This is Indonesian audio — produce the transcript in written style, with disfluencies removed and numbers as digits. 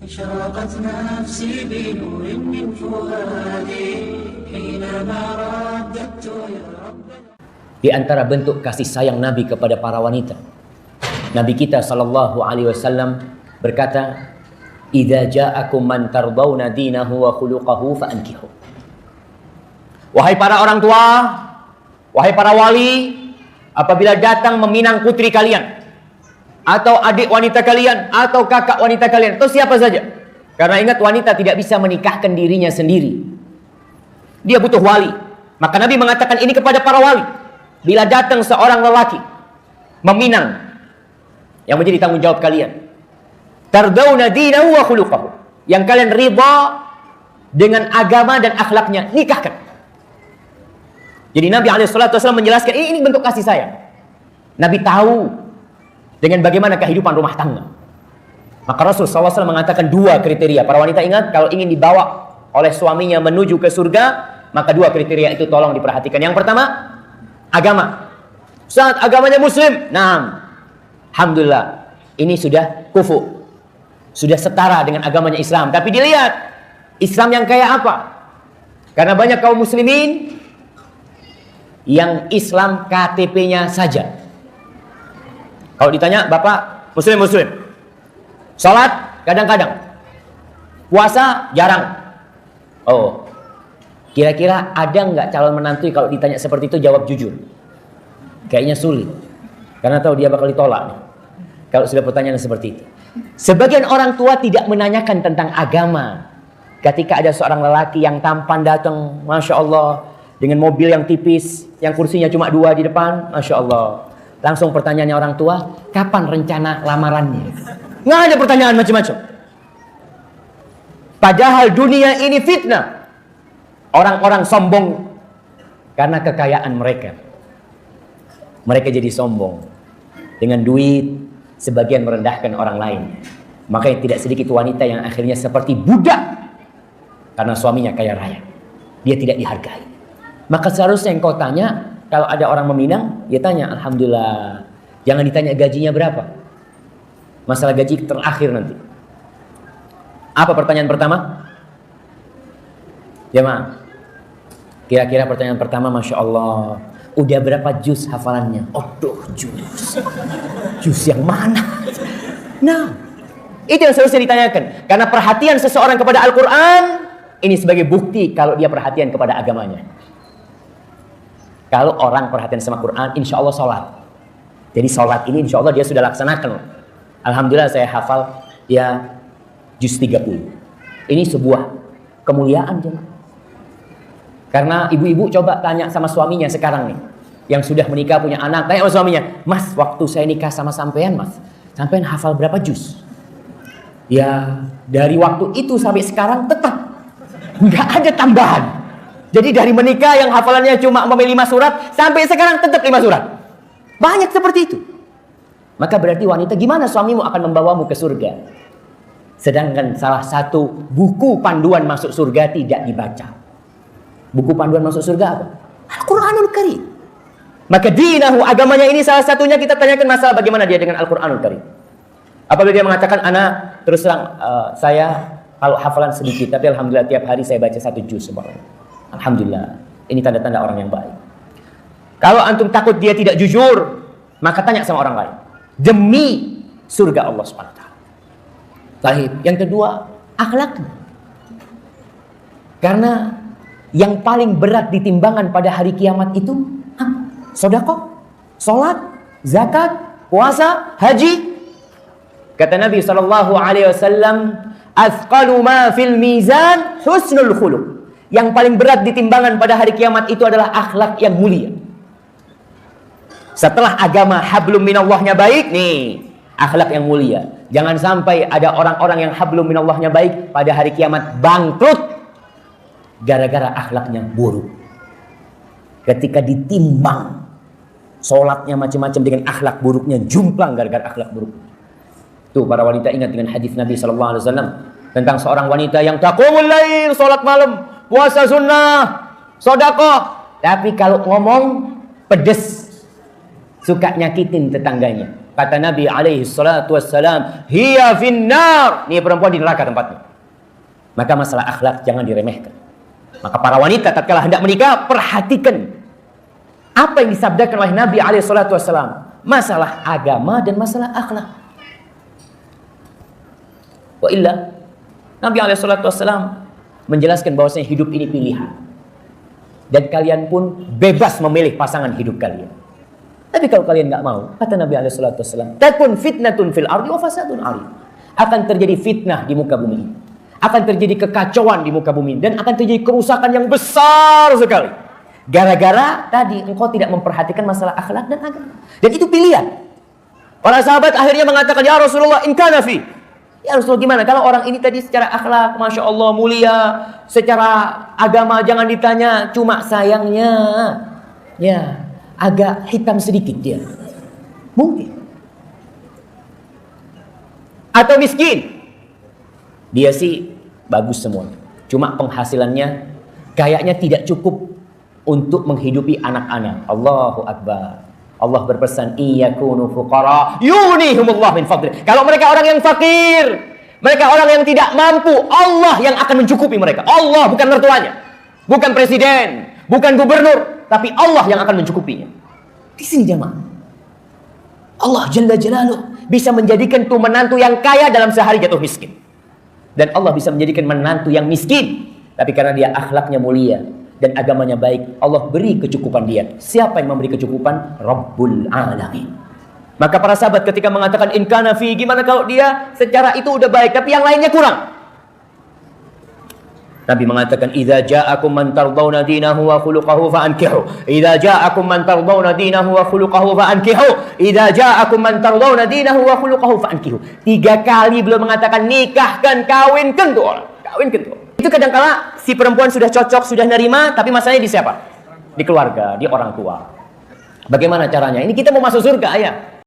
أشرقت نفسي بنور من فؤادي حينما رددت يا رب. Di antara bentuk kasih sayang Nabi kepada para wanita, Nabi kita sallallahu alaihi wasallam berkata, "Idza ja'akum man tardawna dinahu wa khuluquhu fa'ankihu." Wahai para orang tua, wahai para wali, apabila datang meminang putri kalian, atau adik wanita kalian, atau kakak wanita kalian, atau siapa saja. Karena ingat, wanita tidak bisa menikahkan dirinya sendiri. Dia butuh wali. Maka Nabi mengatakan ini kepada para wali. Bila datang seorang lelaki meminang, yang menjadi tanggung jawab kalian, tardawna dinahu wa khuluquhu, yang kalian ridha dengan agama dan akhlaknya, nikahkan. Jadi Nabi SAW menjelaskan ini bentuk kasih sayang. Nabi tahu dengan bagaimana kehidupan rumah tangga. Maka Rasul SAW mengatakan dua kriteria. Para wanita ingat, kalau ingin dibawa oleh suaminya menuju ke surga, maka dua kriteria itu tolong diperhatikan. Yang pertama, agama. Saat agamanya muslim, nah, alhamdulillah, ini sudah kufu, sudah setara dengan agamanya Islam. Tapi dilihat Islam yang kayak apa? Karena banyak kaum muslimin yang Islam KTP-nya saja. Kalau ditanya, Bapak muslim, sholat kadang-kadang, puasa jarang. Oh, kira-kira ada nggak calon menantu kalau ditanya seperti itu jawab jujur? Kayaknya sulit, karena tahu dia bakal ditolak nih, kalau sudah pertanyaan seperti itu. Sebagian orang tua tidak menanyakan tentang agama. Ketika ada seorang lelaki yang tampan datang, Masya Allah, dengan mobil yang tipis, yang kursinya cuma 2 di depan, Masya Allah. Langsung pertanyaannya orang tua, kapan rencana lamarannya? Nggak ada pertanyaan macam-macam. Padahal dunia ini fitnah. Orang-orang sombong karena kekayaan mereka. Mereka jadi sombong. Dengan duit, sebagian merendahkan orang lain. Makanya tidak sedikit wanita yang akhirnya seperti budak karena suaminya kaya raya. Dia tidak dihargai. Maka seharusnya yang kau tanya, kalau ada orang meminang, dia tanya, alhamdulillah. Jangan ditanya gajinya berapa. Masalah gaji terakhir nanti. Apa pertanyaan pertama? Jemaah, kira-kira pertanyaan pertama, Masya Allah, udah berapa juz hafalannya? Aduh, juz. Juz yang mana? Nah, itu yang seharusnya ditanyakan. Karena perhatian seseorang kepada Al-Quran, ini sebagai bukti kalau dia perhatian kepada agamanya. Kalau orang perhatian sama Quran, insya Allah sholat. Jadi sholat ini insya Allah dia sudah laksanakan. Alhamdulillah saya hafal ya juz 30. Ini sebuah kemuliaan. Karena ibu-ibu coba tanya sama suaminya sekarang nih, yang sudah menikah punya anak, tanya sama suaminya, Mas, waktu saya nikah sama sampean, Mas, sampean hafal berapa juz? Ya dari waktu itu sampai sekarang tetap nggak ada tambahan. Jadi dari menikah yang hafalannya cuma 5 surat, sampai sekarang tetap 5 surat. Banyak seperti itu. Maka berarti wanita, gimana suamimu akan membawamu ke surga? Sedangkan salah satu buku panduan masuk surga tidak dibaca. Buku panduan masuk surga apa? Al-Quranul Karim. Maka dinahu, agamanya ini salah satunya kita tanyakan masalah bagaimana dia dengan Al-Quranul Karim. Apabila dia mengatakan, Ana terus terang, saya kalau hafalan sedikit, tapi alhamdulillah tiap hari saya baca 1 juz. Alhamdulillah, ini tanda-tanda orang yang baik. Kalau antum takut dia tidak jujur, maka tanya sama orang lain. Demi surga Allah SWT. Baik. Yang kedua, akhlaknya. Karena yang paling berat ditimbangan pada hari kiamat itu sedekah, salat, zakat, puasa, haji. Kata Nabi SAW, "Athqalu ma fil mizan husnul khuluq." Yang paling berat ditimbangan pada hari kiamat itu adalah akhlak yang mulia. Setelah agama hablum minallahnya baik, nih akhlak yang mulia. Jangan sampai ada orang-orang yang hablum minallahnya baik pada hari kiamat bangkrut gara-gara akhlaknya buruk. Ketika ditimbang sholatnya macam-macam dengan akhlak buruknya, jumplang gara-gara akhlak buruk. Tuh para wanita ingat dengan hadis Nabi SAW tentang seorang wanita yang taqumul lail, sholat malam, puasa sunnah, sedekah, tapi kalau ngomong pedes, suka nyakitin tetangganya. Kata Nabi alaihi salatu wassalam, hiya finnar. Ini perempuan di neraka tempatnya. Maka masalah akhlak jangan diremehkan. Maka para wanita tatkala hendak menikah, perhatikan apa yang disabdakan oleh Nabi alaihi salatu wassalam. Masalah agama dan masalah akhlak. Wa illa, Nabi alaihi salatu wassalam menjelaskan bahwasanya hidup ini pilihan. Dan kalian pun bebas memilih pasangan hidup kalian. Tapi kalau kalian nggak mau, kata Nabi alaihi salatu wassalam, takun fitnatun fil ardi wa fasadun 'arid. Akan terjadi fitnah di muka bumi ini. Akan terjadi kekacauan di muka bumi dan akan terjadi kerusakan yang besar sekali. Gara-gara tadi engkau tidak memperhatikan masalah akhlak dan agama. Dan itu pilihan. Para sahabat akhirnya mengatakan, ya Rasulullah, in kana fi. Ya Rasulullah, gimana kalau orang ini tadi secara akhlak Masya Allah mulia, secara agama jangan ditanya, cuma sayangnya ya agak hitam sedikit dia. Mungkin. Atau miskin. Dia sih bagus semua, cuma penghasilannya kayaknya tidak cukup untuk menghidupi anak-anak. Allahu Akbar. Allah berpesan, iyakunu fuqara yughnihumullah min fadli. Kalau mereka orang yang fakir, mereka orang yang tidak mampu, Allah yang akan mencukupi mereka. Allah, bukan mertuanya, bukan presiden, bukan gubernur, tapi Allah yang akan mencukupinya. Di sini jemaah, Allah Jalla Jalaluh bisa menjadikan tuh menantu yang kaya dalam sehari jatuh miskin. Dan Allah bisa menjadikan menantu yang miskin, tapi karena dia akhlaknya mulia dan agamanya baik, Allah beri kecukupan dia. Siapa yang memberi kecukupan? Rabbul Alamin. Maka para sahabat ketika mengatakan in kana fi, gimana kalau dia secara itu udah baik tapi yang lainnya kurang? Nabi mengatakan, idza ja'akum man tardawna dinahu wa khuluquhu fa'ankihu. Idza ja'akum man tardawna dinahu wa khuluquhu fa'ankihu. Idza ja'akum man tardawna dinahu wa khuluquhu fa'ankihu. 3 kali beliau mengatakan, nikahkan, kawinkan tuh orang. Kawinkan tuh. Itu kadang-kala si perempuan sudah cocok, sudah nerima, tapi masalahnya di siapa? Di keluarga, di orang tua. Bagaimana caranya? Ini kita mau masuk surga ya.